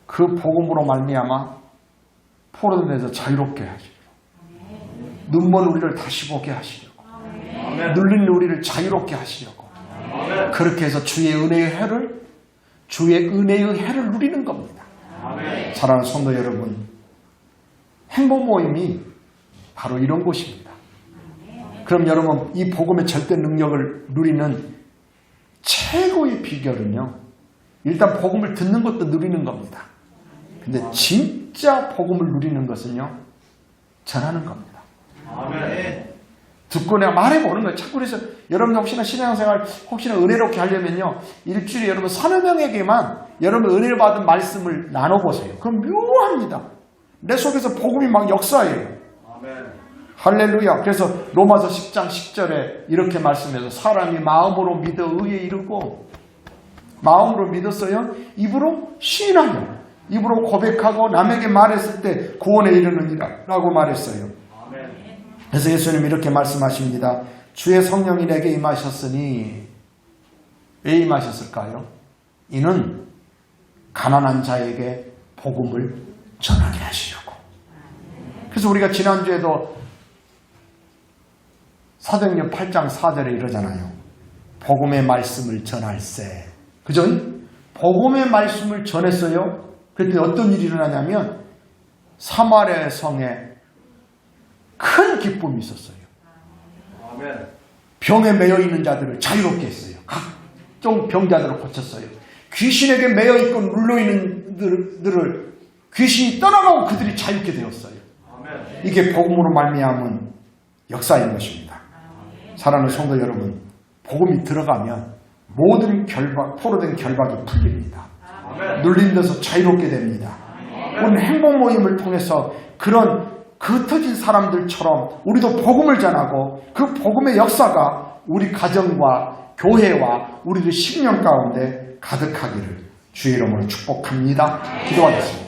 그 복음으로 말미암아 포로되면서 자유롭게 하시고 눈먼 우리를 다시 보게 하시려고 눌린 우리를 자유롭게 하시려고 그렇게 해서 주의 은혜의 해를 누리는 겁니다. 사랑하는 성도 여러분, 행복 모임이 바로 이런 곳입니다. 그럼 여러분 이 복음의 절대 능력을 누리는 최고의 비결은요 일단 복음을 듣는 것도 누리는 겁니다. 근데 진짜 복음을 누리는 것은요 전하는 겁니다. 듣고 내가 말해보는 거예요. 자꾸 그래서 여러분 혹시나 신앙생활 혹시나 은혜롭게 하려면요. 일주일에 여러분 서너 명에게만 여러분 은혜를 받은 말씀을 나눠보세요. 그럼 묘합니다. 내 속에서 복음이 막 역사해요. 할렐루야. 그래서 로마서 10장 10절에 이렇게 말씀해서 사람이 마음으로 믿어 의에 이르고 마음으로 믿었어요. 입으로 신하여 입으로 고백하고 남에게 말했을 때 구원에 이르느니라 라고 말했어요. 그래서 예수님 이렇게 말씀하십니다. 주의 성령이 내게 임하셨으니 왜 임하셨을까요? 이는 가난한 자에게 복음을 전하게 하시려고. 그래서 우리가 지난주에도 사도행전 8장 4절에 이러잖아요. 복음의 말씀을 전할세. 그죠? 복음의 말씀을 전했어요. 그랬더니 어떤 일이 일어나냐면 사마리아 성에 큰 기쁨이 있었어요. 병에 매여 있는 자들을 자유롭게 했어요. 각종 병자들을 고쳤어요. 귀신에게 매여 있고 눌러 있는 들을 귀신이 떠나가고 그들이 자유롭게 되었어요. 이게 복음으로 말미암은 역사인 것입니다. 사랑하는 성도 여러분, 복음이 들어가면 모든 포로된 결박이 풀립니다. 눌린 데서 자유롭게 됩니다. 오늘 행복 모임을 통해서 그런 흩어진 사람들처럼 우리도 복음을 전하고 그 복음의 역사가 우리 가정과 교회와 우리들 10년 가운데 가득하기를 주의 이름으로 축복합니다. 기도하겠습니다.